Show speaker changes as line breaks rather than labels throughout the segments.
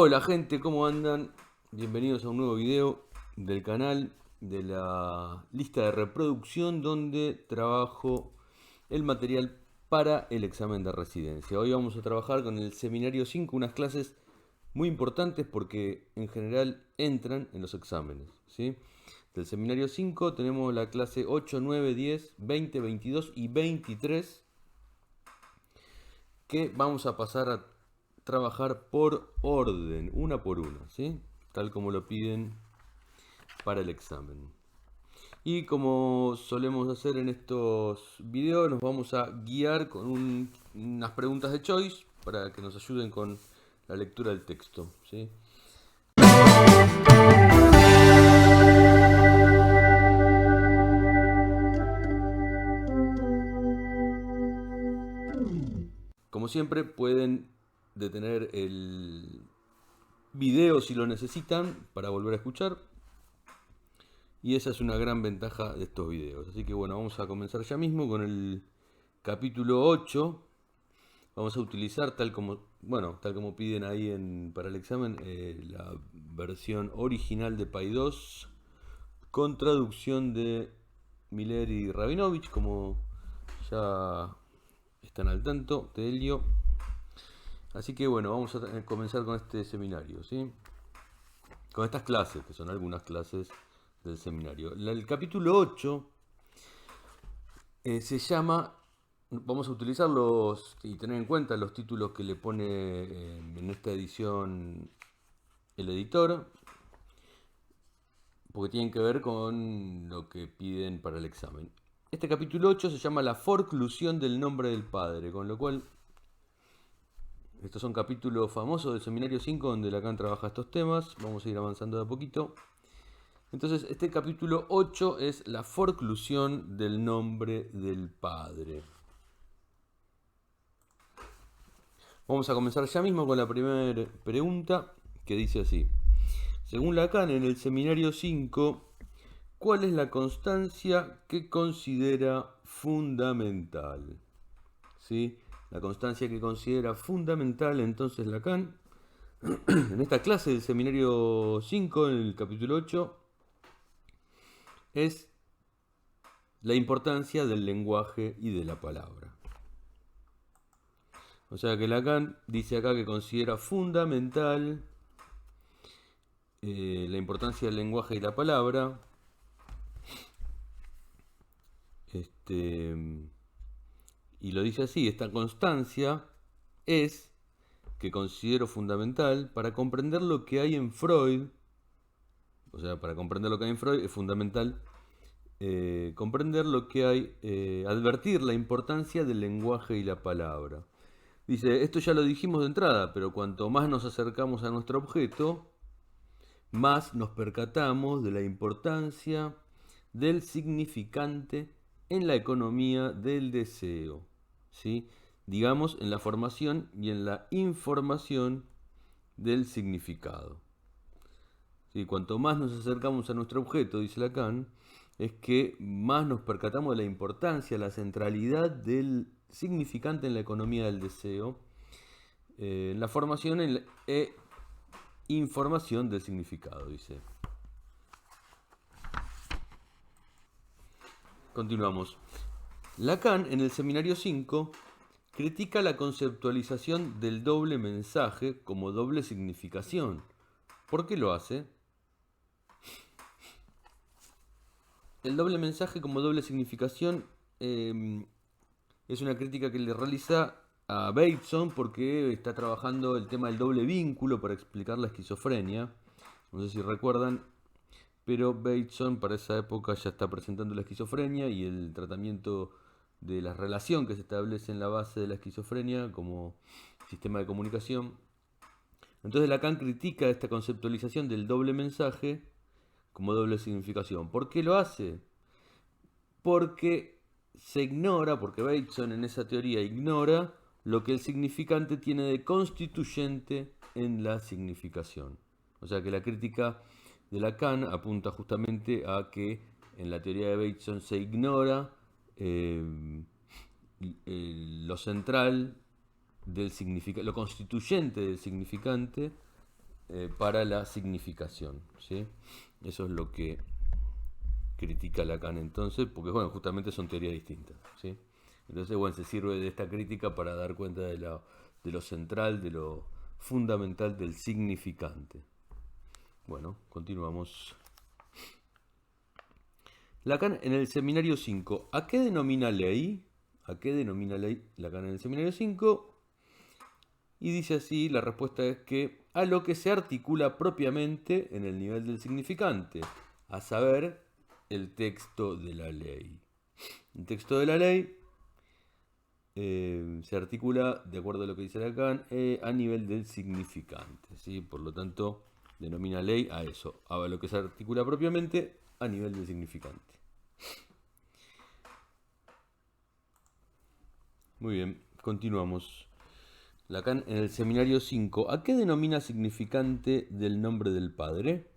Hola gente, ¿cómo andan? Bienvenidos a un nuevo video del canal de la lista de reproducción donde trabajo el material para el examen de residencia. Hoy vamos a trabajar con el seminario 5, unas clases muy importantes porque en general entran en los exámenes, ¿sí? Del seminario 5 tenemos la clase 8, 9, 10, 20, 22 y 23 que vamos a pasar a trabajar por orden, una por una, ¿sí? Tal como lo piden para el examen. Y como solemos hacer en estos videos, nos vamos a guiar con unas preguntas de choice para que nos ayuden con la lectura del texto, ¿sí? Como siempre, pueden detener el video si lo necesitan para volver a escuchar. Y esa es una gran ventaja de estos videos. Así que bueno, vamos a comenzar ya mismo con el capítulo 8. Vamos a utilizar tal como piden ahí para el examen, la versión original de Paidós con traducción de Miller y Rabinovich, como ya están al tanto, de Helio. Así que bueno, vamos a comenzar con este seminario, ¿sí? Con estas clases, que son algunas clases del seminario. El capítulo 8 se llama, vamos a utilizar y tener en cuenta los títulos que le pone en esta edición el editor, porque tienen que ver con lo que piden para el examen. Este capítulo 8 se llama La forclusión del nombre del Padre, con lo cual estos son capítulos famosos del seminario 5 donde Lacan trabaja estos temas. Vamos a ir avanzando de a poquito. Entonces, este capítulo 8 es la forclusión del nombre del Padre. Vamos a comenzar ya mismo con la primera pregunta, que dice así. Según Lacan, en el seminario 5, ¿cuál es la constancia que considera fundamental? ¿Sí? La constancia que considera fundamental entonces Lacan, en esta clase del seminario 5, en el capítulo 8, es la importancia del lenguaje y de la palabra. O sea que Lacan dice acá que considera fundamental la importancia del lenguaje y la palabra. Y lo dice así: esta constancia es, que considero fundamental, para comprender lo que hay en Freud. O sea, para comprender lo que hay en Freud es fundamental comprender lo que hay, advertir la importancia del lenguaje y la palabra. Dice, esto ya lo dijimos de entrada, pero cuanto más nos acercamos a nuestro objeto, más nos percatamos de la importancia del significante en la economía del deseo, ¿sí? Digamos, en la formación y en la información del significado. ¿Sí? Cuanto más nos acercamos a nuestro objeto, dice Lacan, es que más nos percatamos de la importancia, la centralidad del significante en la economía del deseo, en la formación e información del significado, dice. Continuamos. Lacan, en el seminario 5, critica la conceptualización del doble mensaje como doble significación. ¿Por qué lo hace? El doble mensaje como doble significación es una crítica que le realiza a Bateson porque está trabajando el tema del doble vínculo para explicar la esquizofrenia. No sé si recuerdan, pero Bateson para esa época ya está presentando la esquizofrenia y el tratamiento de la relación que se establece en la base de la esquizofrenia como sistema de comunicación. Entonces Lacan critica esta conceptualización del doble mensaje como doble significación. ¿Por qué lo hace? Porque porque Bateson en esa teoría ignora lo que el significante tiene de constituyente en la significación. O sea que la crítica de Lacan apunta justamente a que en la teoría de Bateson se ignora lo central del significante, lo constituyente del significante para la significación, ¿sí? Eso es lo que critica Lacan entonces, porque bueno, justamente son teorías distintas, ¿sí? Entonces, bueno, se sirve de esta crítica para dar cuenta de lo central, de lo fundamental del significante. Bueno, continuamos. Lacan en el seminario 5. ¿A qué denomina ley? ¿A qué denomina ley Lacan en el seminario 5? Y dice así, la respuesta es que a lo que se articula propiamente en el nivel del significante, a saber, el texto de la ley. El texto de la ley se articula, de acuerdo a lo que dice Lacan, a nivel del significante, ¿sí? Por lo tanto, denomina ley a eso, a lo que se articula propiamente a nivel del significante. Muy bien, continuamos. Lacan en el seminario 5. ¿A qué denomina significante del nombre del Padre?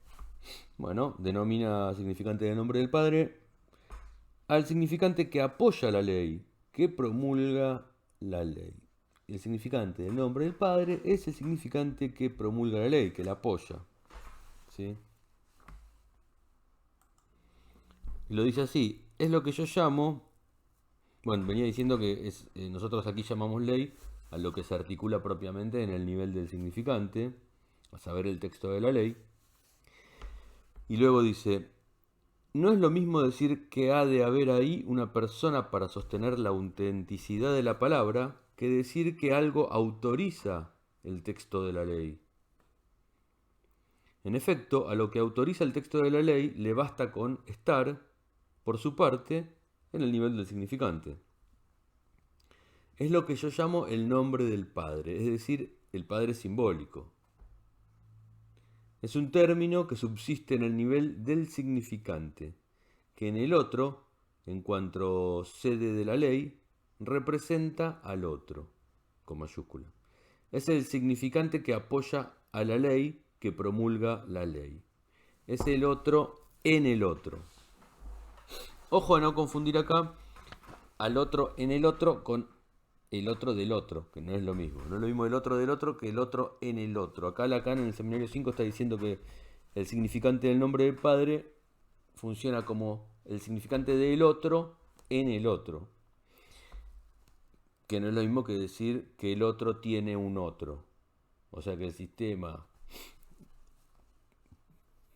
Bueno, denomina significante del nombre del Padre al significante que apoya la ley, que promulga la ley. El significante del nombre del Padre es el significante que promulga la ley, que la apoya, ¿sí? Y lo dice así, es lo que yo llamo, bueno, venía diciendo que nosotros aquí llamamos ley a lo que se articula propiamente en el nivel del significante, a saber, el texto de la ley. Y luego dice, no es lo mismo decir que ha de haber ahí una persona para sostener la autenticidad de la palabra que decir que algo autoriza el texto de la ley. En efecto, a lo que autoriza el texto de la ley le basta con estar, por su parte, en el nivel del significante. Es lo que yo llamo el nombre del Padre, es decir, el Padre simbólico. Es un término que subsiste en el nivel del significante, que en el otro, en cuanto sede de la ley, representa al otro, con mayúscula. Es el significante que apoya a la ley, que promulga la ley. Es el otro en el otro. Ojo a no confundir acá al otro en el otro con el otro del otro, que no es lo mismo. No es lo mismo el otro del otro que el otro en el otro. Acá Lacan en el seminario 5 está diciendo que el significante del nombre del Padre funciona como el significante del otro en el otro. Que no es lo mismo que decir que el otro tiene un otro. O sea que el sistema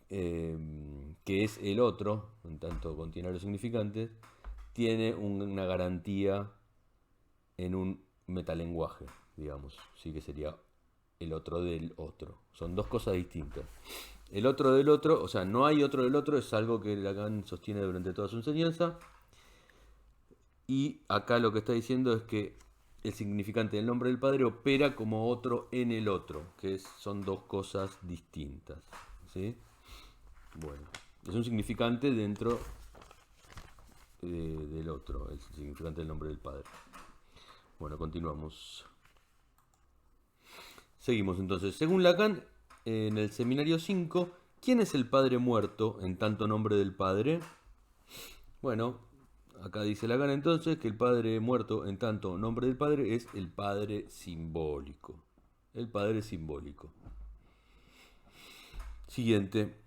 que es el otro, en tanto contiene los significantes, tiene una garantía en un metalenguaje, digamos, sí, que sería el otro del otro. Son dos cosas distintas. El otro del otro, o sea, no hay otro del otro, es algo que Lacan sostiene durante toda su enseñanza. Y acá lo que está diciendo es que el significante del nombre del Padre opera como otro en el otro, que son dos cosas distintas, ¿sí? Bueno, es un significante dentro del otro, el significante del nombre del Padre. Bueno, continuamos. Seguimos entonces. Según Lacan, en el seminario 5, ¿quién es el Padre muerto en tanto nombre del Padre? Bueno, acá dice Lacan entonces que el Padre muerto en tanto nombre del Padre es el Padre simbólico. El Padre simbólico. Siguiente.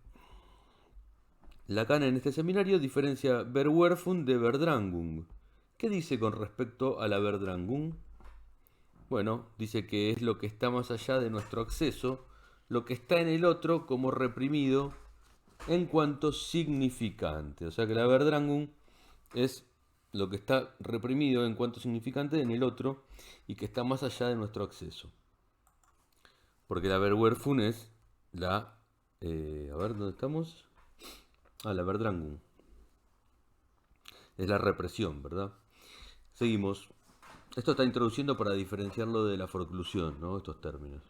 Lacan en este seminario diferencia Verwerfung de Verdrangung. ¿Qué dice con respecto a la Verdrangung? Bueno, dice que es lo que está más allá de nuestro acceso, lo que está en el otro como reprimido en cuanto significante. O sea que la Verdrangung es lo que está reprimido en cuanto significante en el otro y que está más allá de nuestro acceso. Porque la Verwerfung es la... a ver, ¿dónde estamos? La Verdrangung. Es la represión, ¿verdad? Seguimos. Esto está introduciendo para diferenciarlo de la forclusión, ¿no? Estos términos.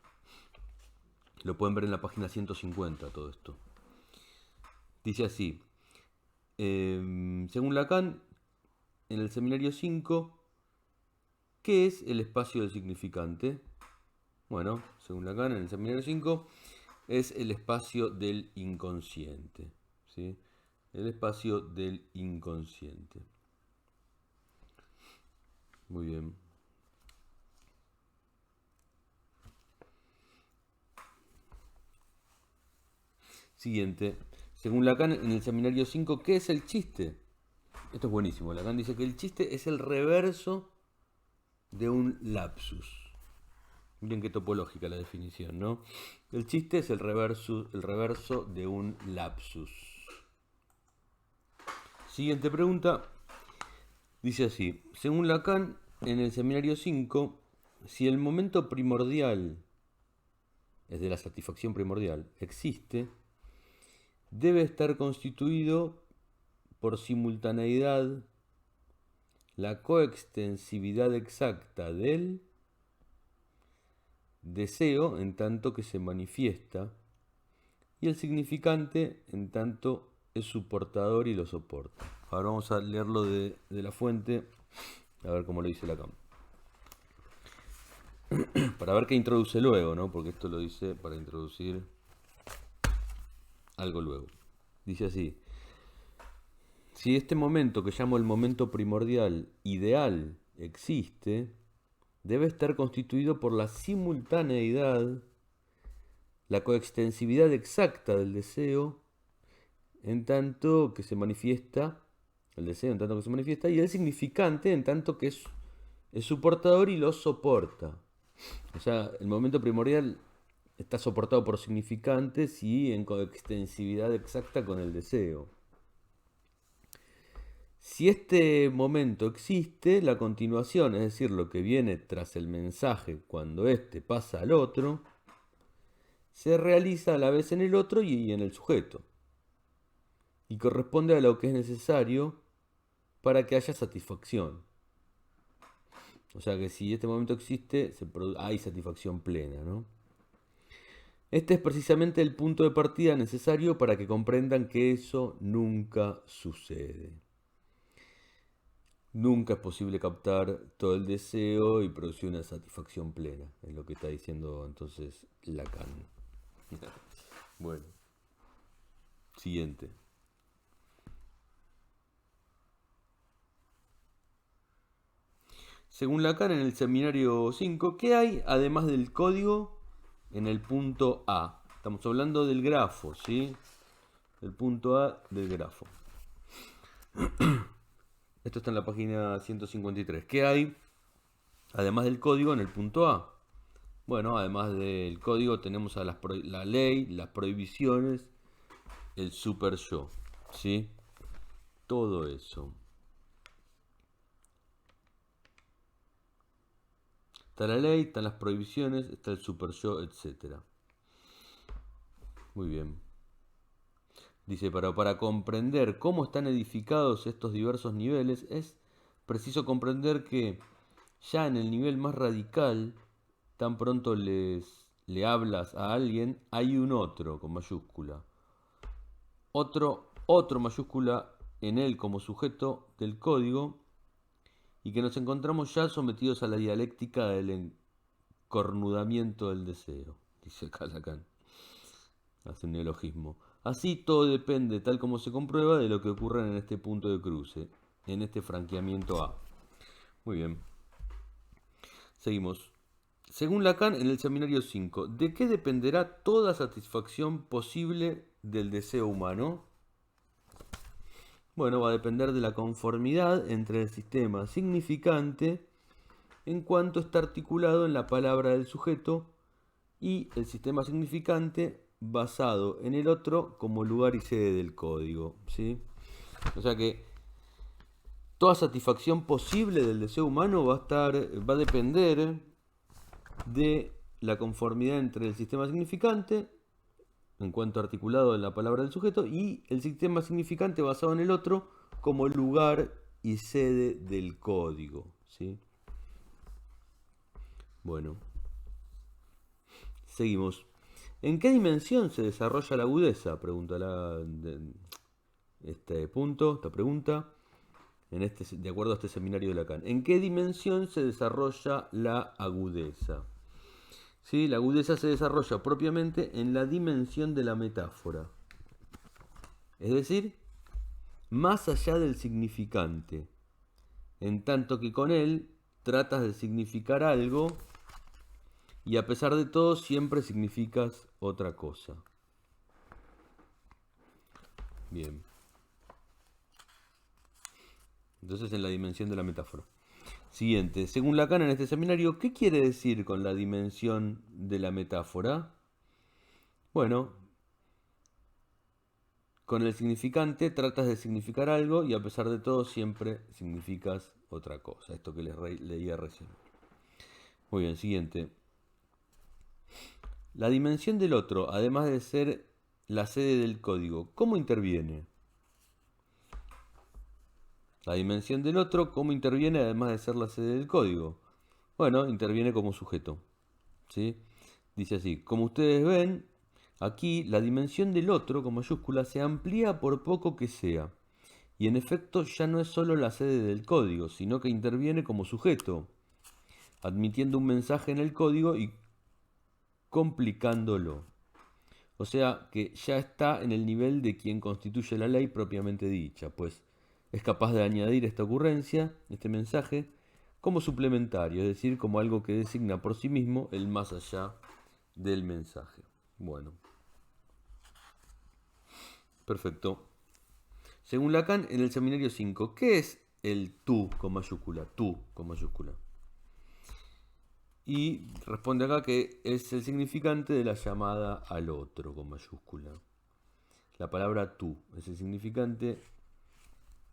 Lo pueden ver en la página 150 todo esto. Dice así. Según Lacan, en el seminario 5, ¿qué es el espacio del significante? Bueno, según Lacan, en el seminario 5, es el espacio del inconsciente, ¿sí? El espacio del inconsciente. Muy bien. Siguiente. Según Lacan, en el seminario 5, ¿qué es el chiste? Esto es buenísimo. Lacan dice que el chiste es el reverso de un lapsus. Miren qué topológica la definición, ¿no? El chiste es el reverso de un lapsus. Siguiente pregunta. Dice así. Según Lacan, en el seminario 5, si el momento primordial, es de la satisfacción primordial, existe, debe estar constituido por simultaneidad la coextensividad exacta del deseo en tanto que se manifiesta y el significante en tanto es su portador y lo soporta. Ahora vamos a leerlo de la fuente, a ver cómo lo dice Lacan. Para ver qué introduce luego, ¿no? Porque esto lo dice para introducir algo luego. Dice así. Si este momento que llamo el momento primordial ideal existe, debe estar constituido por la simultaneidad, la coextensividad exacta del deseo, en tanto que se manifiesta, el deseo en tanto que se manifiesta, y el significante en tanto que es su portador y lo soporta. O sea, el momento primordial está soportado por significantes y en coextensividad exacta con el deseo. Si este momento existe, la continuación, es decir, lo que viene tras el mensaje cuando éste pasa al otro, se realiza a la vez en el otro y en el sujeto, y corresponde a lo que es necesario para que haya satisfacción. O sea que si este momento existe, hay satisfacción plena, ¿no? Este es precisamente el punto de partida necesario para que comprendan que eso nunca sucede. Nunca es posible captar todo el deseo y producir una satisfacción plena. Es lo que está diciendo entonces Lacan. Bueno. Siguiente. Según Lacan en el seminario 5, ¿qué hay además del código en el punto A? Estamos hablando del grafo, ¿sí? El punto A del grafo. Esto está en la página 153. ¿Qué hay además del código en el punto A? Bueno, además del código tenemos a la ley, las prohibiciones, el super yo, ¿sí? Todo eso. Está la ley, están las prohibiciones, está el super yo, etc. Muy bien. Dice, para comprender cómo están edificados estos diversos niveles, es preciso comprender que ya en el nivel más radical, tan pronto le hablas a alguien, hay un otro con mayúscula. Otro mayúscula en él como sujeto del código, y que nos encontramos ya sometidos a la dialéctica del encornudamiento del deseo, dice acá Lacan. Hace un neologismo. Así todo depende, tal como se comprueba, de lo que ocurra en este punto de cruce, en este franqueamiento A. Muy bien. Seguimos. Según Lacan, en el seminario 5, ¿de qué dependerá toda satisfacción posible del deseo humano? Bueno, va a depender de la conformidad entre el sistema significante en cuanto está articulado en la palabra del sujeto y el sistema significante basado en el otro como lugar y sede del código, ¿sí? O sea que toda satisfacción posible del deseo humano va a depender de la conformidad entre el sistema significante en cuanto articulado en la palabra del sujeto y el sistema significante basado en el otro como lugar y sede del código, ¿sí? Bueno, seguimos. ¿En qué dimensión se desarrolla la agudeza? Pregunta esta pregunta, de acuerdo a este seminario de Lacan. ¿En qué dimensión se desarrolla la agudeza? ¿Sí? La agudeza se desarrolla propiamente en la dimensión de la metáfora. Es decir, más allá del significante, en tanto que con él tratas de significar algo y a pesar de todo siempre significas otra cosa. Bien. Entonces en la dimensión de la metáfora. Siguiente. Según Lacan en este seminario, ¿qué quiere decir con la dimensión de la metáfora? Bueno, con el significante tratas de significar algo y a pesar de todo siempre significas otra cosa. Esto que les leía recién. Muy bien, siguiente. La dimensión del otro, además de ser la sede del código, ¿cómo interviene? La dimensión del otro, ¿cómo interviene además de ser la sede del código? Bueno, interviene como sujeto. ¿Sí? Dice así, como ustedes ven, aquí la dimensión del otro, con mayúscula, se amplía por poco que sea. Y en efecto ya no es solo la sede del código, sino que interviene como sujeto, admitiendo un mensaje en el código y complicándolo. O sea que ya está en el nivel de quien constituye la ley propiamente dicha, pues es capaz de añadir esta ocurrencia, este mensaje, como suplementario, es decir, como algo que designa por sí mismo el más allá del mensaje. Bueno, perfecto. Según Lacan, en el seminario 5, ¿qué es el tú con mayúscula? Tú con mayúscula. Y responde acá que es el significante de la llamada al otro con mayúscula. La palabra tú es el significante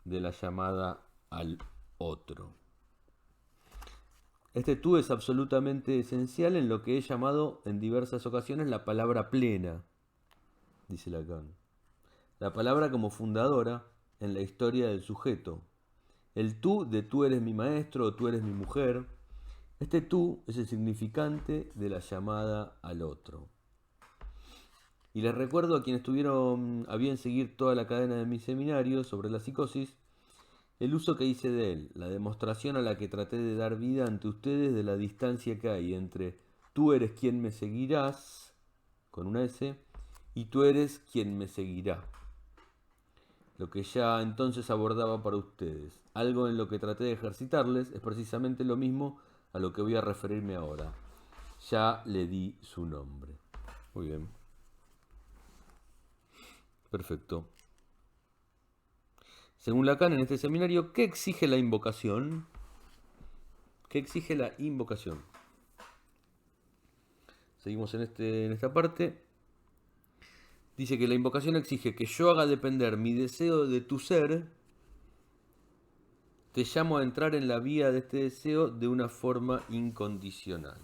de la llamada al otro. Este tú es absolutamente esencial en lo que he llamado en diversas ocasiones la palabra plena, dice Lacan. La palabra como fundadora en la historia del sujeto. El tú de tú eres mi maestro o tú eres mi mujer. Este tú es el significante de la llamada al otro. Y les recuerdo a quienes tuvieron a bien seguir toda la cadena de mis seminarios sobre la psicosis, el uso que hice de él, la demostración a la que traté de dar vida ante ustedes de la distancia que hay entre tú eres quien me seguirás, con una S, y tú eres quien me seguirá. Lo que ya entonces abordaba para ustedes. Algo en lo que traté de ejercitarles es precisamente lo mismo a lo que voy a referirme ahora. Ya le di su nombre. Muy bien. Perfecto. Según Lacan en este seminario, ¿qué exige la invocación? ¿Qué exige la invocación? Seguimos en esta parte. Dice que la invocación exige que yo haga depender mi deseo de tu ser. Te llamo a entrar en la vía de este deseo de una forma incondicional.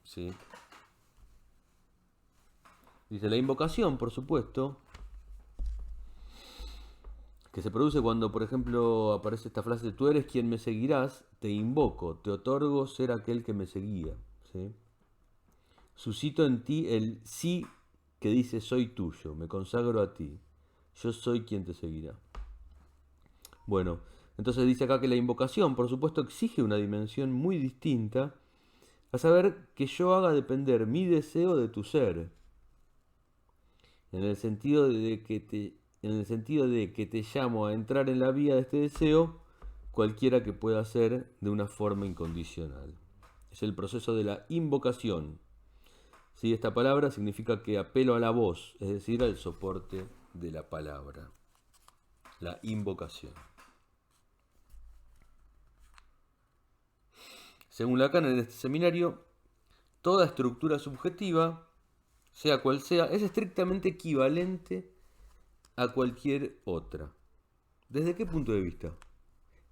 ¿Sí? Dice la invocación, por supuesto, que se produce cuando, por ejemplo, aparece esta frase, tú eres quien me seguirás, te invoco, te otorgo ser aquel que me seguía. ¿Sí? Suscito en ti el sí que dice soy tuyo, me consagro a ti, yo soy quien te seguirá. Bueno, entonces dice acá que la invocación, por supuesto, exige una dimensión muy distinta, a saber que yo haga depender mi deseo de tu ser, en el sentido de que te llamo a entrar en la vía de este deseo, cualquiera que pueda ser de una forma incondicional. Es el proceso de la invocación. ¿Sí? Esta palabra significa que apelo a la voz, es decir, al soporte de la palabra. La invocación. Según Lacan en este seminario, toda estructura subjetiva, sea cual sea, es estrictamente equivalente a cualquier otra. ¿Desde qué punto de vista?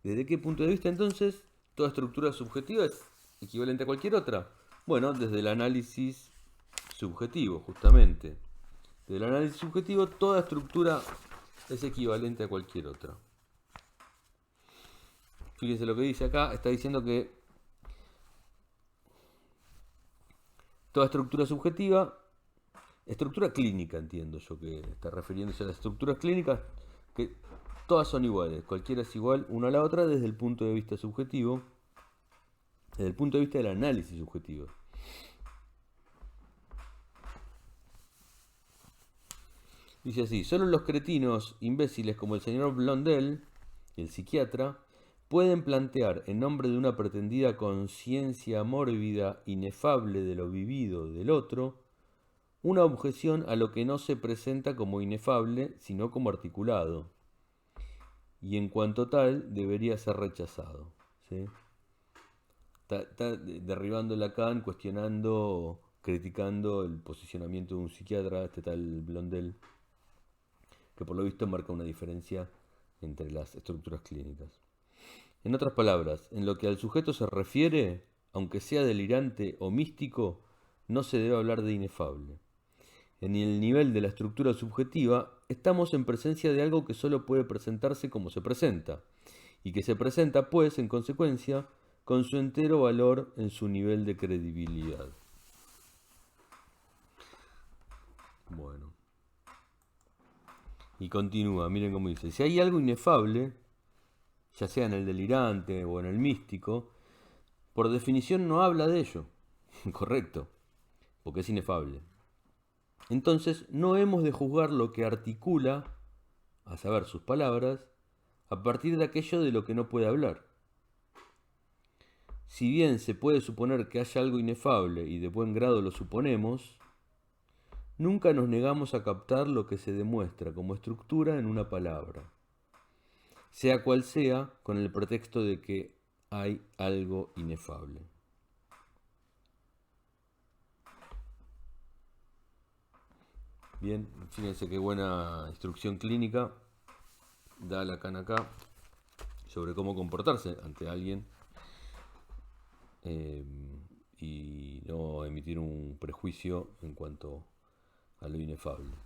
¿Desde qué punto de vista entonces toda estructura subjetiva es equivalente a cualquier otra? Bueno, desde el análisis subjetivo, justamente. Desde el análisis subjetivo, toda estructura es equivalente a cualquier otra. Fíjense lo que dice acá, está diciendo que toda estructura subjetiva, estructura clínica entiendo yo que está refiriéndose a las estructuras clínicas, que todas son iguales, cualquiera es igual una a la otra desde el punto de vista subjetivo, desde el punto de vista del análisis subjetivo. Dice así, solo los cretinos imbéciles como el señor Blondel, el psiquiatra, pueden plantear en nombre de una pretendida conciencia mórbida, inefable de lo vivido del otro, una objeción a lo que no se presenta como inefable, sino como articulado, y en cuanto tal debería ser rechazado. ¿Sí? Está derribando Lacan, cuestionando, criticando el posicionamiento de un psiquiatra, este tal Blondel, que por lo visto marca una diferencia entre las estructuras clínicas. En otras palabras, en lo que al sujeto se refiere, aunque sea delirante o místico, no se debe hablar de inefable. En el nivel de la estructura subjetiva, estamos en presencia de algo que solo puede presentarse como se presenta, y que se presenta, pues, en consecuencia, con su entero valor en su nivel de credibilidad. Bueno. Y continúa, miren cómo dice. Si hay algo inefable, ya sea en el delirante o en el místico, por definición no habla de ello. Correcto, porque es inefable. Entonces no hemos de juzgar lo que articula, a saber, sus palabras, a partir de aquello de lo que no puede hablar. Si bien se puede suponer que haya algo inefable y de buen grado lo suponemos, nunca nos negamos a captar lo que se demuestra como estructura en una palabra, sea cual sea, con el pretexto de que hay algo inefable. Bien, fíjense qué buena instrucción clínica da Lacan acá sobre cómo comportarse ante alguien y no emitir un prejuicio en cuanto a lo inefable.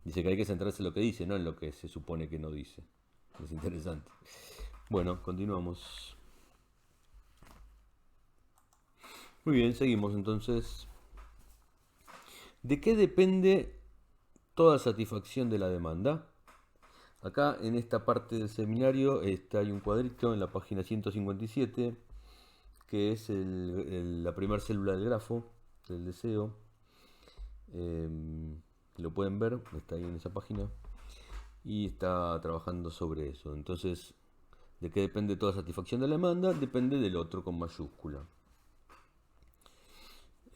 Dice que hay que centrarse en lo que dice, no en lo que se supone que no dice. Es interesante. Bueno, continuamos. Muy bien, seguimos entonces. ¿De qué depende toda satisfacción de la demanda? Acá en esta parte del seminario hay un cuadrito en la página 157 que es la primera célula del grafo del deseo. Lo pueden ver, está ahí en esa página y está trabajando sobre eso. Entonces, ¿de qué depende toda satisfacción de la demanda? Depende del otro con mayúscula.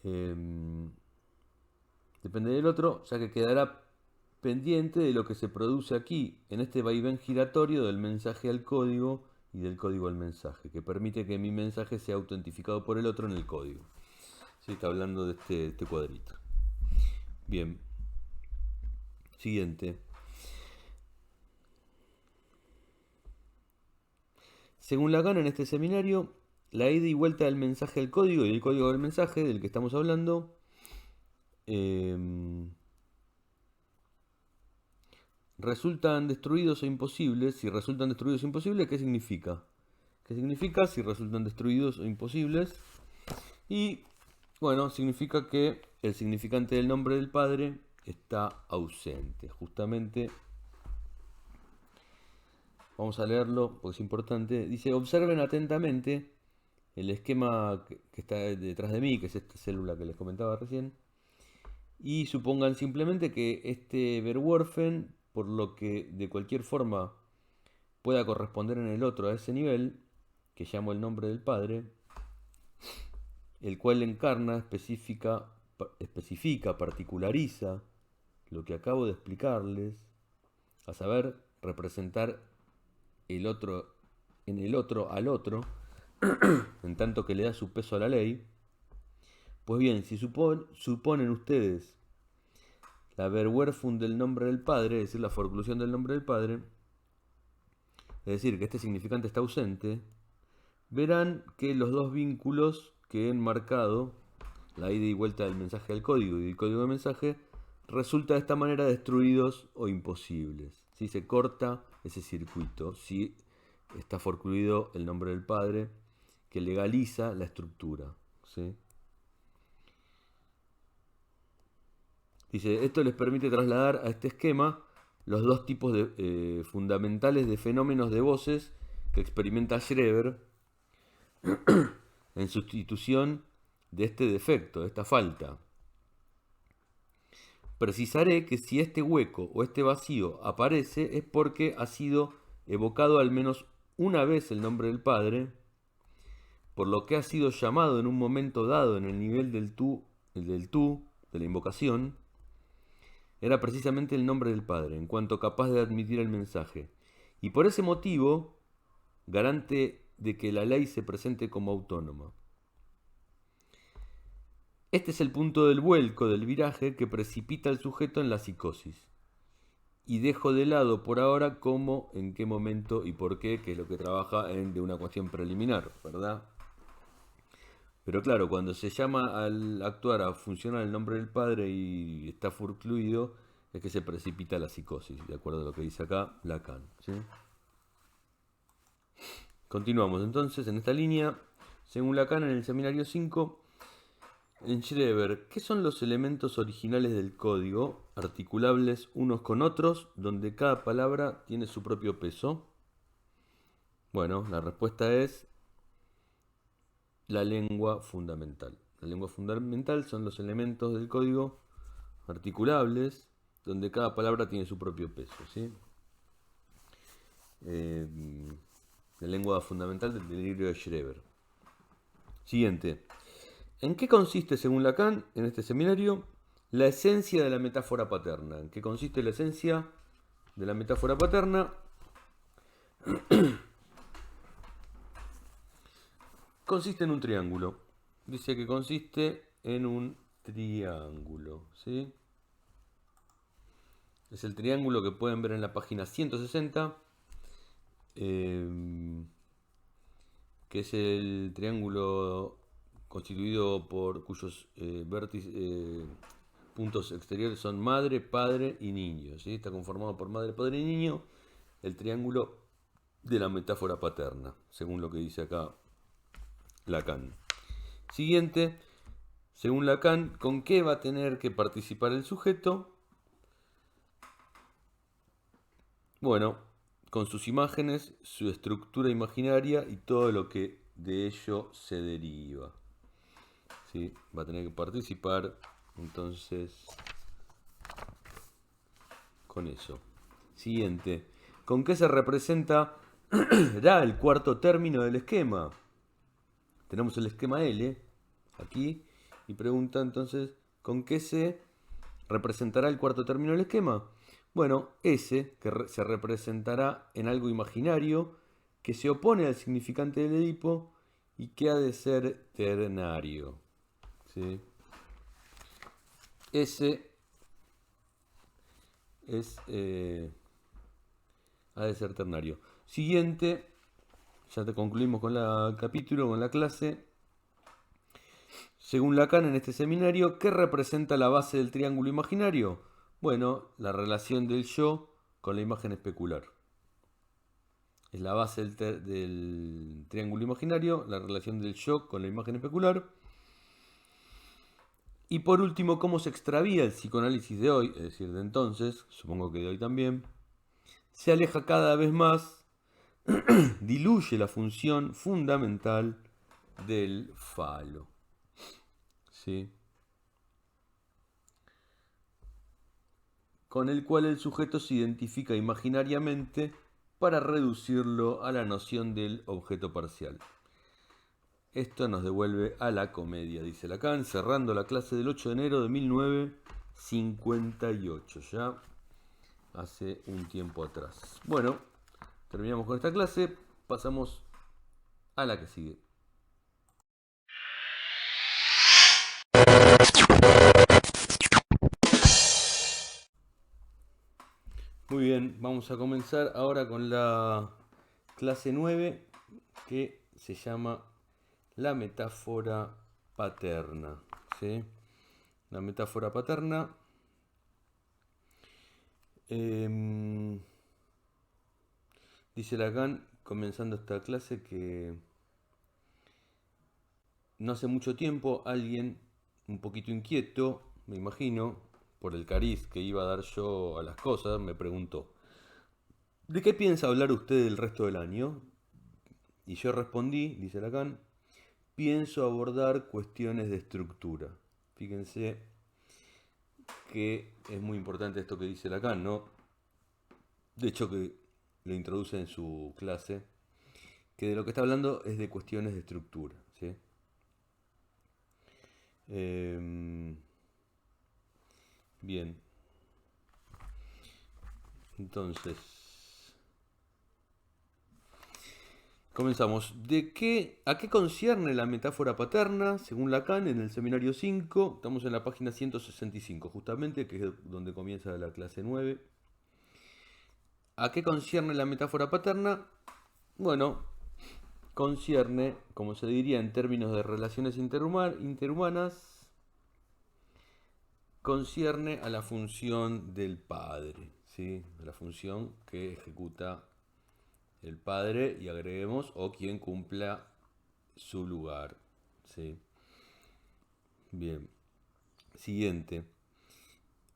Depende del otro, ya que quedará pendiente de lo que se produce aquí, en este vaivén giratorio del mensaje al código y del código al mensaje, que permite que mi mensaje sea autentificado por el otro en el código. Sí, está hablando de este cuadrito. Bien. Siguiente. Según Lacan en este seminario, la ida y vuelta del mensaje al código y del código al mensaje del que estamos hablando resultan destruidos o imposibles. Si resultan destruidos o imposibles, ¿qué significa? ¿Qué significa si resultan destruidos o imposibles? Y bueno, significa que el significante del nombre del Padre está ausente. Justamente, vamos a leerlo porque es importante. Dice, observen atentamente el esquema que está detrás de mí, que es esta célula que les comentaba recién. Y supongan simplemente que este Verworfen, por lo que de cualquier forma pueda corresponder en el otro a ese nivel, que llamo el nombre del Padre, el cual encarna, especifica, particulariza lo que acabo de explicarles, a saber, representar el otro en el otro al otro, en tanto que le da su peso a la ley. Pues bien, si suponen ustedes la Verwerfung del nombre del Padre, es decir, la forclusión del nombre del Padre, es decir, que este significante está ausente, verán que los dos vínculos que he enmarcado, la ida y vuelta del mensaje al código y del código de mensaje, resulta de esta manera destruidos o imposibles. Si se corta ese circuito, si está forcluido el nombre del Padre, que legaliza la estructura. ¿Sí? Dice, esto les permite trasladar a este esquema los dos tipos fundamentales de fenómenos de voces que experimenta Schreber en sustitución de este defecto, de esta falta. Precisaré que si este hueco o este vacío aparece es porque ha sido evocado al menos una vez el nombre del Padre, por lo que ha sido llamado en un momento dado en el nivel del tú de la invocación, era precisamente el nombre del Padre, en cuanto capaz de admitir el mensaje, y por ese motivo, garante de que la ley se presente como autónoma. Este es el punto del vuelco, del viraje, que precipita al sujeto en la psicosis. Y dejo de lado por ahora cómo, en qué momento y por qué, que es lo que trabaja de una cuestión preliminar, ¿verdad? Pero claro, cuando se llama al actuar a funcionar el nombre del Padre y está fluido, es que se precipita la psicosis, de acuerdo a lo que dice acá Lacan, ¿sí? Continuamos entonces en esta línea. Según Lacan, en el seminario 5, en Schreber, ¿qué son los elementos originales del código, articulables unos con otros, donde cada palabra tiene su propio peso? Bueno, la respuesta es la lengua fundamental. La lengua fundamental son los elementos del código articulables, donde cada palabra tiene su propio peso, ¿sí? La lengua fundamental del delirio de Schreber. Siguiente. ¿En qué consiste, según Lacan, en este seminario, la esencia de la metáfora paterna? ¿En qué consiste la esencia de la metáfora paterna? Consiste en un triángulo. Dice que consiste en un triángulo, ¿sí? Es el triángulo que pueden ver en la página 160, que es el triángulo constituido por cuyos puntos exteriores son madre, padre y niño, ¿sí? Está conformado por madre, padre y niño, el triángulo de la metáfora paterna, según lo que dice acá Lacan. Siguiente, según Lacan, ¿con qué va a tener que participar el sujeto? Bueno, con sus imágenes, su estructura imaginaria y todo lo que de ello se deriva. ¿Sí? Va a tener que participar entonces con eso. Siguiente, ¿con qué se representa el cuarto término del esquema? Tenemos el esquema L aquí y pregunta entonces, ¿con qué se representará el cuarto término del esquema? Bueno, S, que se representará en algo imaginario que se opone al significante del Edipo y que ha de ser ternario, ¿sí? S es, ha de ser ternario. Siguiente, ya te concluimos con el capítulo, con la clase. Según Lacan en este seminario, ¿qué representa la base del triángulo imaginario? Bueno, la relación del yo con la imagen especular. Es la base del triángulo imaginario, la relación del yo con la imagen especular. Y por último, ¿cómo se extravía el psicoanálisis de hoy, es decir, de entonces, supongo que de hoy también? Se aleja cada vez más, diluye la función fundamental del falo. ¿Sí? Con el cual el sujeto se identifica imaginariamente para reducirlo a la noción del objeto parcial. Esto nos devuelve a la comedia, dice Lacan, cerrando la clase del 8 de enero de 1958, ya hace un tiempo atrás. Bueno, terminamos con esta clase, pasamos a la que sigue. Muy bien, vamos a comenzar ahora con la clase 9, que se llama la metáfora paterna, ¿sí? La metáfora paterna dice Lacan, comenzando esta clase, que no hace mucho tiempo alguien un poquito inquieto, me imagino, por el cariz que iba a dar yo a las cosas, me preguntó: ¿de qué piensa hablar usted el resto del año? Y yo respondí, dice Lacan, pienso abordar cuestiones de estructura. Fíjense que es muy importante esto que dice Lacan, ¿no? De hecho que lo introduce en su clase, que de lo que está hablando es de cuestiones de estructura, ¿sí? Bien. Entonces, comenzamos. ¿A qué concierne la metáfora paterna? Según Lacan, en el seminario 5, estamos en la página 165, justamente, que es donde comienza la clase 9. ¿A qué concierne la metáfora paterna? Bueno, concierne, como se diría en términos de relaciones interhumanas, concierne a la función del padre, ¿sí? A la función que ejecuta el padre, y agreguemos, o quien cumpla su lugar, ¿sí? Bien. Siguiente.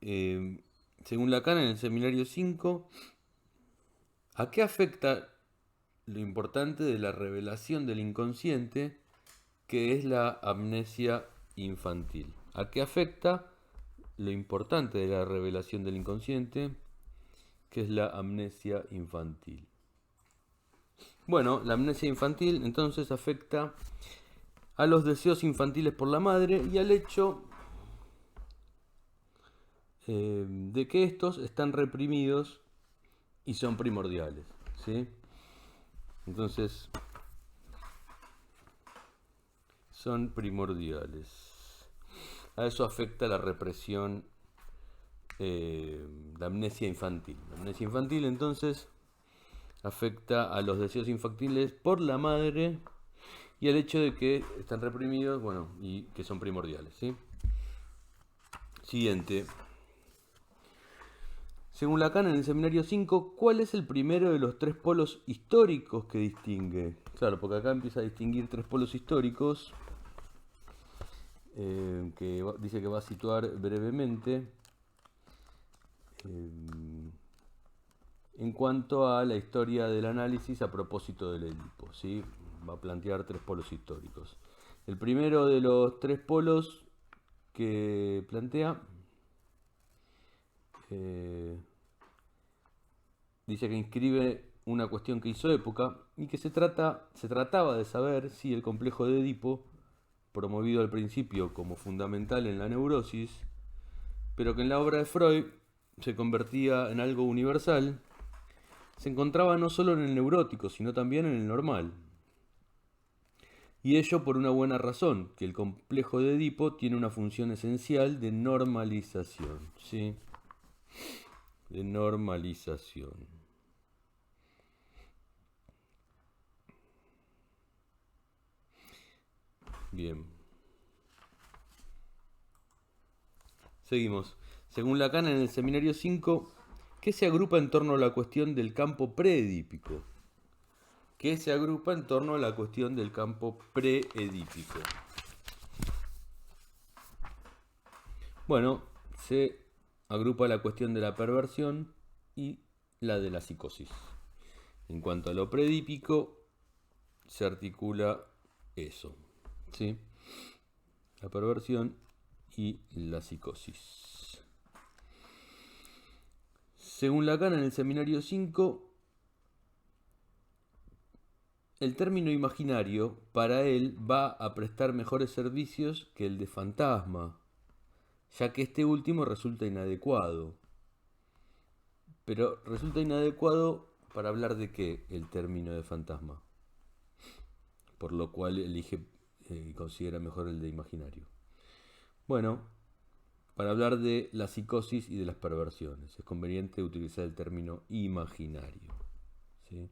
Según Lacan, en el seminario 5, ¿a qué afecta lo importante de la revelación del inconsciente, que es la amnesia infantil? ¿A qué afecta lo importante de la revelación del inconsciente, que es la amnesia infantil? Bueno, la amnesia infantil entonces afecta a los deseos infantiles por la madre y al hecho de que estos están reprimidos y son primordiales, ¿sí? Entonces, son primordiales. A eso afecta la represión, la amnesia infantil. La amnesia infantil entonces afecta a los deseos infantiles por la madre y al hecho de que están reprimidos, bueno, y que son primordiales, ¿sí? Siguiente. Según Lacan, en el seminario 5, ¿cuál es el primero de los tres polos históricos que distingue? Claro, porque acá empieza a distinguir tres polos históricos dice que va a situar brevemente en cuanto a la historia del análisis a propósito del Edipo, ¿sí? Va a plantear tres polos históricos. El primero de los tres polos que plantea dice que inscribe una cuestión que hizo época y que se trataba de saber si el complejo de Edipo, promovido al principio como fundamental en la neurosis, pero que en la obra de Freud se convertía en algo universal, se encontraba no solo en el neurótico, sino también en el normal. Y ello por una buena razón, que el complejo de Edipo tiene una función esencial de normalización, ¿sí? De normalización. Bien. Seguimos. Según Lacan, en el seminario 5, ¿qué se agrupa en torno a la cuestión del campo preedípico? ¿Qué se agrupa en torno a la cuestión del campo preedípico? Bueno, se agrupa la cuestión de la perversión y la de la psicosis. En cuanto a lo preedípico, se articula eso, ¿sí? La perversión y la psicosis. Según Lacan, en el seminario 5, el término imaginario para él va a prestar mejores servicios que el de fantasma, ya que este último resulta inadecuado. Pero resulta inadecuado para hablar de qué el término de fantasma, por lo cual elige y considera mejor el de imaginario. Bueno, para hablar de la psicosis y de las perversiones es conveniente utilizar el término imaginario, ¿sí?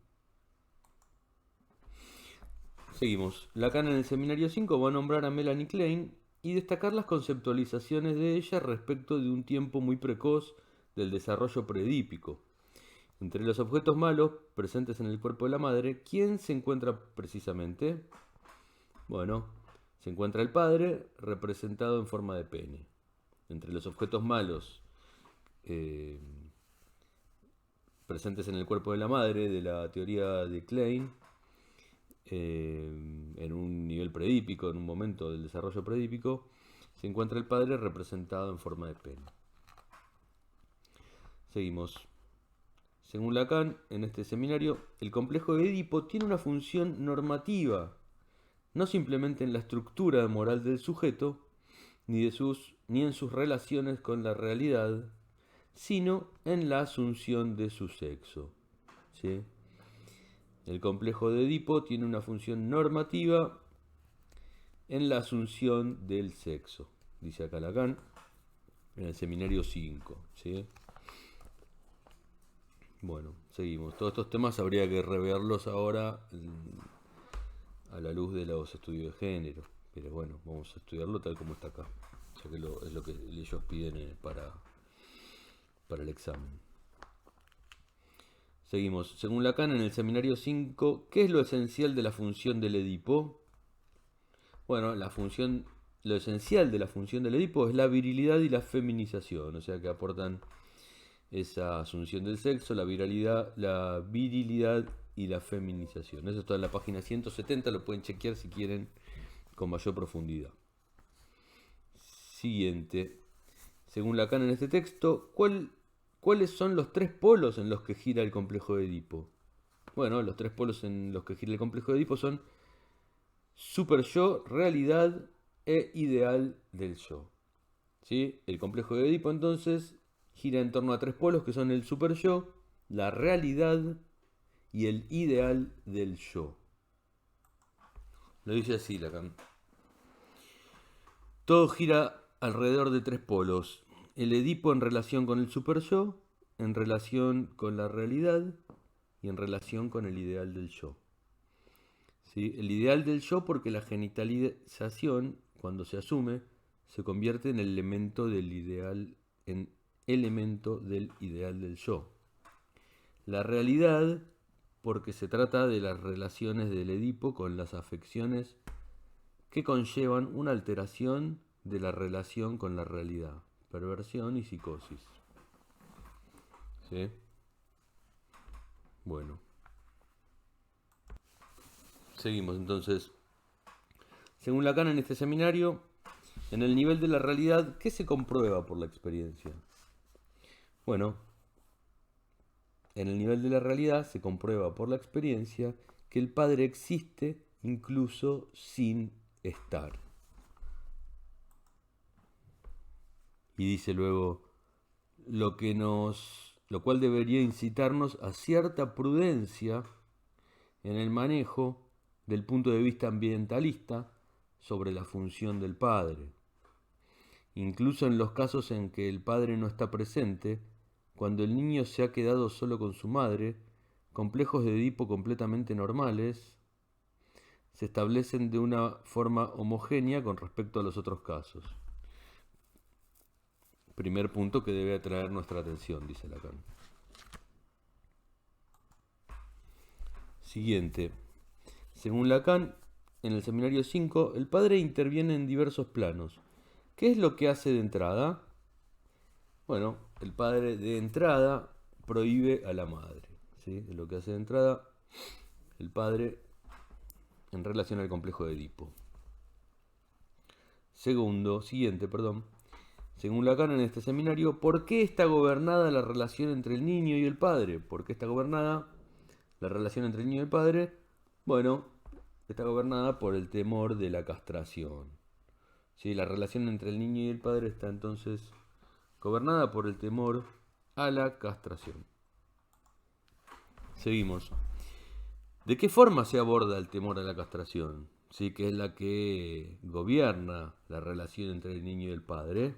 Seguimos. Lacan en el seminario 5 va a nombrar a Melanie Klein y destacar las conceptualizaciones de ella respecto de un tiempo muy precoz del desarrollo preedípico. Entre los objetos malos presentes en el cuerpo de la madre, ¿quién se encuentra precisamente? Bueno, se encuentra el padre representado en forma de pene. Entre los objetos malos presentes en el cuerpo de la madre de la teoría de Klein, en un nivel predípico, en un momento del desarrollo predípico, se encuentra el padre representado en forma de pene. Seguimos. Según Lacan, en este seminario, el complejo de Edipo tiene una función normativa, no simplemente en la estructura moral del sujeto, ni de sus ni en sus relaciones con la realidad, sino en la asunción de su sexo. ¿Sí? El complejo de Edipo tiene una función normativa en la asunción del sexo, dice acá Lacan, en el seminario 5. ¿Sí? Bueno, seguimos. Todos estos temas habría que reverlos ahora a la luz de los estudios de género. Pero bueno, vamos a estudiarlo tal como está acá, ya que es lo que ellos piden para el examen. Seguimos. Según Lacan, en el seminario 5, ¿qué es lo esencial de la función del Edipo? Bueno, lo esencial de la función del Edipo es la virilidad y la feminización, o sea que aportan esa asunción del sexo, la virilidad y la feminización. Eso está en la página 170, lo pueden chequear si quieren con mayor profundidad. Siguiente. Según Lacan en este texto, ¿cuáles son los tres polos en los que gira el complejo de Edipo? Bueno, los tres polos en los que gira el complejo de Edipo son super-yo, realidad e ideal del yo. ¿Sí? El complejo de Edipo entonces gira en torno a tres polos que son el super-yo, la realidad y el ideal del yo. Lo dice así Lacan. Todo gira alrededor de tres polos. El Edipo en relación con el super-yo, en relación con la realidad y en relación con el ideal del yo. ¿Sí? El ideal del yo porque la genitalización, cuando se asume, se convierte en elemento del ideal del yo. La realidad porque se trata de las relaciones del Edipo con las afecciones que conllevan una alteración de la relación con la realidad, perversión y psicosis. ¿Sí? Bueno. Seguimos entonces. Según Lacan en este seminario, en el nivel de la realidad, ¿qué se comprueba por la experiencia? Bueno, en el nivel de la realidad se comprueba por la experiencia que el Padre existe incluso sin estar. Y dice luego, lo cual debería incitarnos a cierta prudencia en el manejo del punto de vista ambientalista sobre la función del padre. Incluso en los casos en que el padre no está presente, cuando el niño se ha quedado solo con su madre, complejos de Edipo completamente normales se establecen de una forma homogénea con respecto a los otros casos. Primer punto que debe atraer nuestra atención, dice Lacan. Siguiente. Según Lacan, en el seminario 5, el padre interviene en diversos planos. ¿Qué es lo que hace de entrada? Bueno, el padre de entrada prohíbe a la madre. ¿Sí? Es lo que hace de entrada el padre en relación al complejo de Edipo. Siguiente. Según Lacan en este seminario, ¿por qué está gobernada la relación entre el niño y el padre? ¿Por qué está gobernada la relación entre el niño y el padre? Bueno, está gobernada por el temor de la castración. ¿Sí? La relación entre el niño y el padre está entonces gobernada por el temor a la castración. Seguimos. ¿De qué forma se aborda el temor a la castración? ¿Sí? Que es la que gobierna la relación entre el niño y el padre.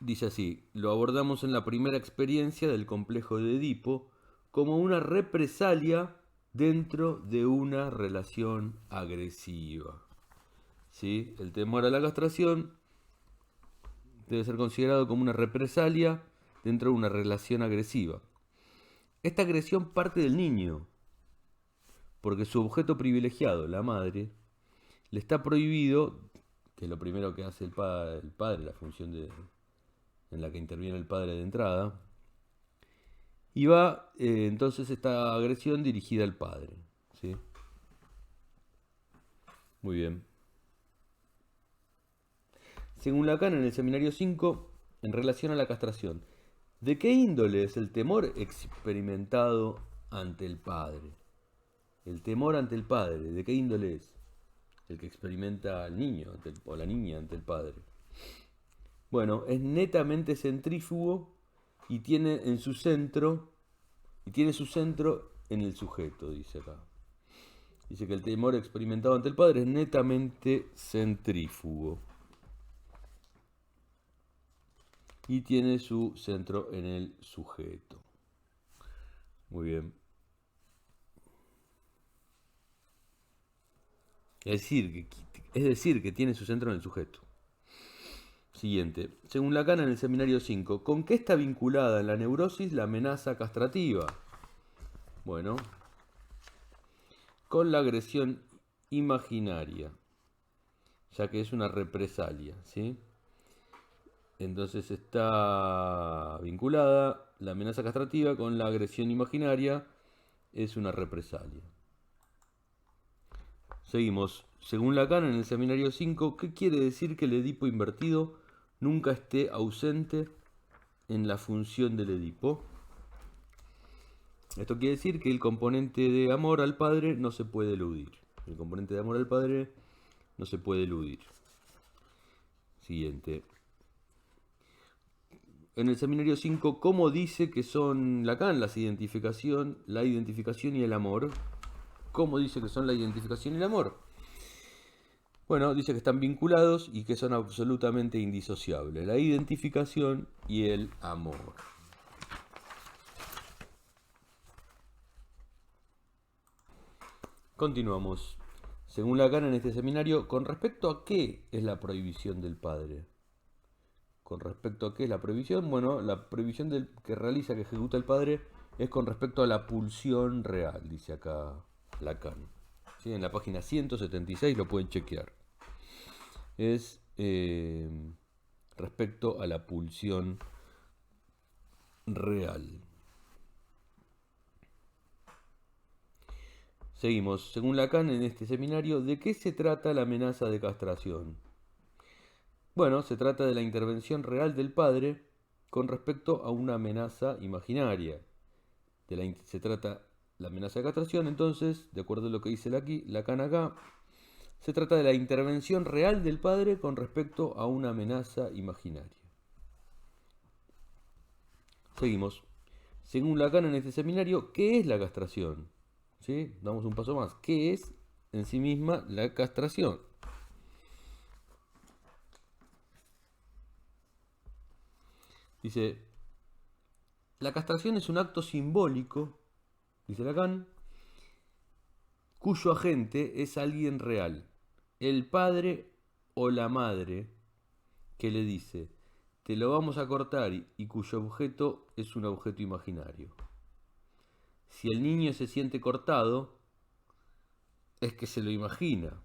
Dice así, lo abordamos en la primera experiencia del complejo de Edipo como una represalia dentro de una relación agresiva. ¿Sí? El temor a la castración debe ser considerado como una represalia dentro de una relación agresiva. Esta agresión parte del niño, porque su objeto privilegiado, la madre, le está prohibido, que es lo primero que hace el padre, la función en la que interviene el padre de entrada, y va entonces esta agresión dirigida al padre. ¿Sí? Muy bien. Según Lacan en el seminario 5, en relación a la castración, ¿de qué índole es el temor experimentado ante el padre? El temor ante el padre, ¿de qué índole es? el que experimenta al niño o la niña ante el padre. Bueno, es netamente centrífugo y tiene su centro en el sujeto, dice acá. Dice que el temor experimentado ante el padre es netamente centrífugo y tiene su centro en el sujeto. Muy bien. Es decir, que tiene su centro en el sujeto. Siguiente. Según Lacan en el seminario 5, ¿con qué está vinculada en la neurosis la amenaza castrativa? Bueno, con la agresión imaginaria, ya que es una represalia, ¿sí? Entonces está vinculada la amenaza castrativa con la agresión imaginaria, es una represalia. Seguimos. Según Lacan en el seminario 5, ¿qué quiere decir que el Edipo invertido nunca esté ausente en la función del Edipo? Esto quiere decir que el componente de amor al padre no se puede eludir. El componente de amor al padre no se puede eludir. Siguiente. En el seminario 5, ¿cómo dice que son Lacan la identificación y el amor? ¿Cómo dice que son la identificación y el amor? Bueno, dice que están vinculados y que son absolutamente indisociables. La identificación y el amor. Continuamos. Según Lacan en este seminario, ¿con respecto a qué es la prohibición del padre? ¿Con respecto a qué es la prohibición? Bueno, la prohibición que realiza, que ejecuta el padre, es con respecto a la pulsión real, dice acá Lacan. ¿Sí? En la página 176 lo pueden chequear. Es respecto a la pulsión real. Seguimos. Según Lacan en este seminario, ¿de qué se trata la amenaza de castración? Bueno, se trata de la intervención real del padre con respecto a una amenaza imaginaria. Se trata la amenaza de castración, entonces, de acuerdo a lo que dice Lacan acá, se trata de la intervención real del padre con respecto a una amenaza imaginaria. Seguimos. Según Lacan en este seminario, ¿qué es la castración? ¿Sí? Damos un paso más. ¿Qué es en sí misma la castración? Dice, la castración es un acto simbólico, dice Lacan, cuyo agente es alguien real, el padre o la madre, que le dice, te lo vamos a cortar y cuyo objeto es un objeto imaginario. Si el niño se siente cortado, es que se lo imagina.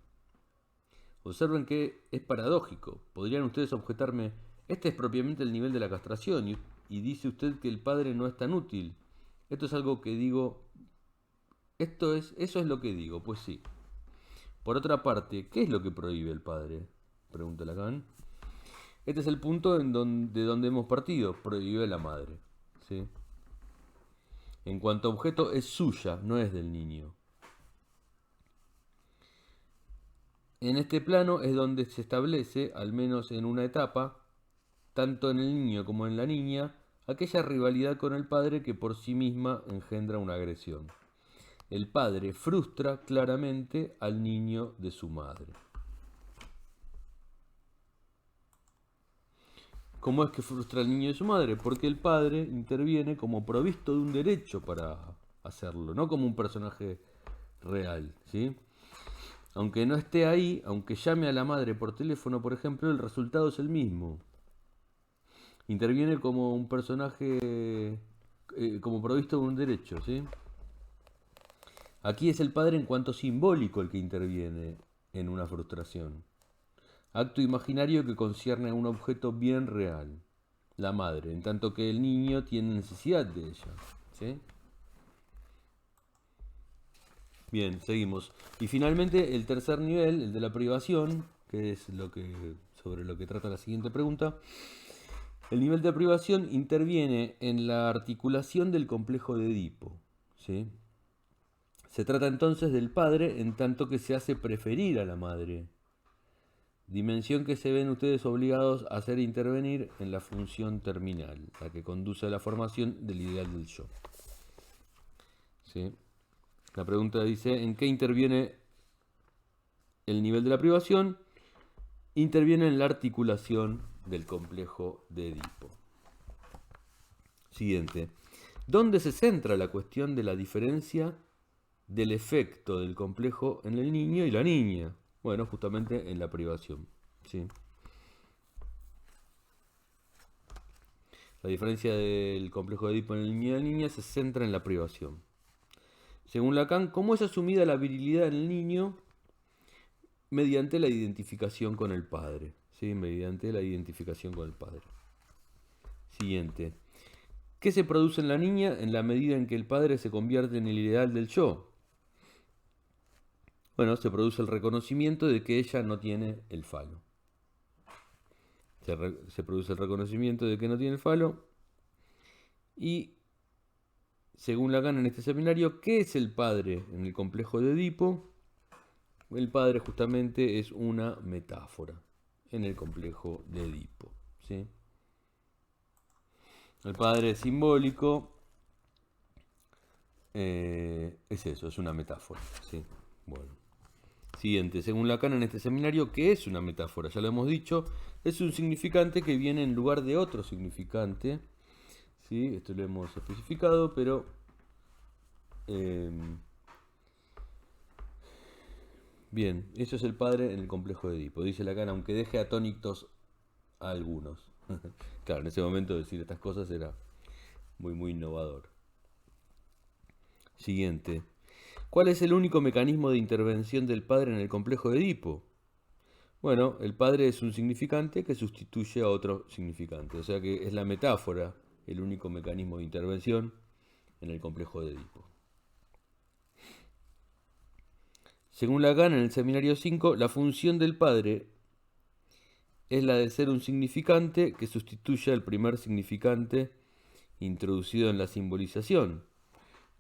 Observen que es paradójico. Podrían ustedes objetarme, este es propiamente el nivel de la castración y dice usted que el padre no es tan útil. Esto es algo que digo, eso es lo que digo, pues sí. Por otra parte, ¿qué es lo que prohíbe el padre? Pregunta Lacan. Este es el punto de donde hemos partido, prohíbe la madre. ¿Sí? En cuanto a objeto, es suya, no es del niño. En este plano es donde se establece, al menos en una etapa, tanto en el niño como en la niña, aquella rivalidad con el padre que por sí misma engendra una agresión. El padre frustra claramente al niño de su madre. ¿Cómo es que frustra al niño de su madre? Porque el padre interviene como provisto de un derecho para hacerlo, no como un personaje real, ¿sí? Aunque no esté ahí, aunque llame a la madre por teléfono, por ejemplo, el resultado es el mismo. Interviene como un personaje, como provisto de un derecho, ¿sí? Aquí es el padre en cuanto simbólico el que interviene en una frustración. Acto imaginario que concierne a un objeto bien real, la madre, en tanto que el niño tiene necesidad de ella, ¿sí? Bien, seguimos. Y finalmente el tercer nivel, el de la privación, que es sobre lo que trata la siguiente pregunta. El nivel de privación interviene en la articulación del complejo de Edipo, ¿sí? Se trata entonces del padre en tanto que se hace preferir a la madre, dimensión que se ven ustedes obligados a hacer intervenir en la función terminal, la que conduce a la formación del ideal del yo. ¿Sí? La pregunta dice, ¿en qué interviene el nivel de la privación? Interviene en la articulación del complejo de Edipo. Siguiente. ¿Dónde se centra la cuestión de la diferencia del efecto del complejo en el niño y la niña? Bueno, justamente en la privación. ¿Sí? La diferencia del complejo de Edipo en el niño y la niña se centra en la privación. Según Lacan, ¿cómo es asumida la virilidad en el niño? Mediante la identificación con el padre. ¿Sí? Mediante la identificación con el padre. Siguiente. ¿Qué se produce en la niña en la medida en que el padre se convierte en el ideal del yo? Bueno, se produce el reconocimiento de que ella no tiene el falo. Se produce el reconocimiento de que no tiene el falo. Y, según Lacan en este seminario, ¿qué es el padre en el complejo de Edipo? El padre justamente es una metáfora en el complejo de Edipo. ¿Sí? El padre es simbólico. Es eso, es una metáfora. ¿Sí? Bueno. Siguiente, según Lacan en este seminario, ¿qué es una metáfora? Ya lo hemos dicho, es un significante que viene en lugar de otro significante. ¿Sí? Esto lo hemos especificado, pero bien, eso es el padre en el complejo de Edipo. Dice Lacan, aunque deje atónitos a algunos. Claro, en ese momento decir estas cosas era muy innovador. Siguiente. ¿Cuál es el único mecanismo de intervención del padre en el complejo de Edipo? Bueno, el padre es un significante que sustituye a otro significante. O sea que es la metáfora el único mecanismo de intervención en el complejo de Edipo. Según Lacan, en el seminario 5, la función del padre es la de ser un significante que sustituye al primer significante introducido en la simbolización.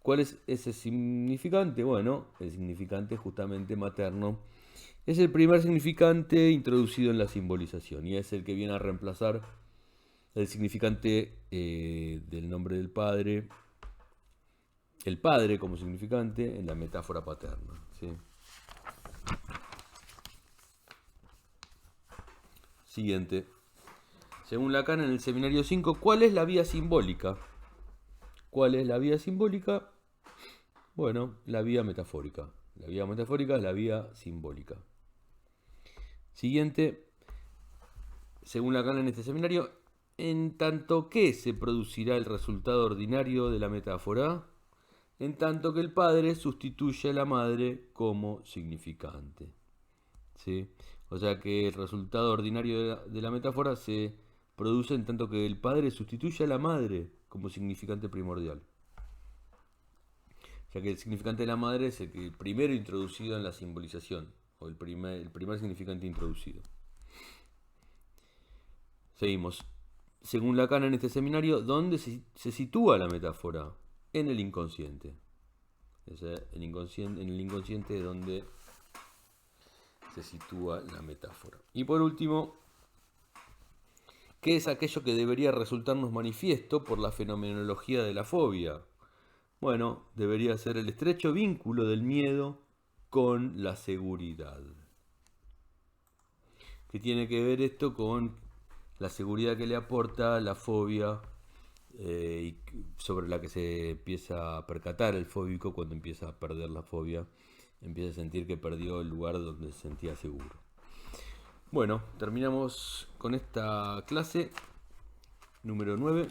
¿Cuál es ese significante? Bueno, el significante justamente materno es el primer significante introducido en la simbolización y es el que viene a reemplazar el significante del nombre del padre, el padre como significante en la metáfora paterna. ¿Sí? Siguiente. Según Lacan en el seminario 5, ¿cuál es la vía simbólica? ¿Cuál es la vía simbólica? Bueno, la vía metafórica. La vía metafórica es la vía simbólica. Siguiente. Según Lacan en este seminario, en tanto que se producirá el resultado ordinario de la metáfora, en tanto que el padre sustituye a la madre como significante. ¿Sí? O sea que el resultado ordinario de la metáfora se produce en tanto que el padre sustituye a la madre como significante primordial. Ya que el significante de la madre es el primero introducido en la simbolización, o el primer significante introducido. Seguimos. Según Lacan en este seminario, ¿dónde se sitúa la metáfora? En el inconsciente. En el inconsciente es donde se sitúa la metáfora. Y por último, ¿qué es aquello que debería resultarnos manifiesto por la fenomenología de la fobia? Bueno, debería ser el estrecho vínculo del miedo con la seguridad. ¿Qué tiene que ver esto con la seguridad que le aporta la fobia y sobre la que se empieza a percatar el fóbico cuando empieza a perder la fobia, empieza a sentir que perdió el lugar donde se sentía seguro? Bueno, terminamos con esta clase número 9.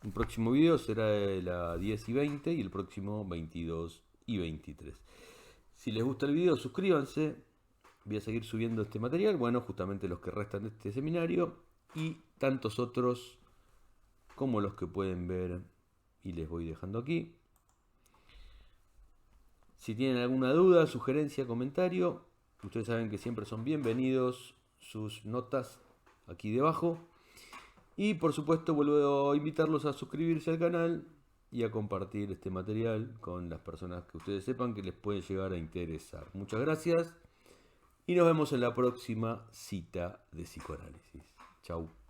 El próximo video será de la 10 y 20 y el próximo 22 y 23. Si les gusta el video, suscríbanse. Voy a seguir subiendo este material, bueno, justamente los que restan de este seminario y tantos otros como los que pueden ver y les voy dejando aquí. Si tienen alguna duda, sugerencia, comentario, ustedes saben que siempre son bienvenidos sus notas aquí debajo. Y por supuesto vuelvo a invitarlos a suscribirse al canal y a compartir este material con las personas que ustedes sepan que les puede llegar a interesar. Muchas gracias y nos vemos en la próxima cita de psicoanálisis. Chau.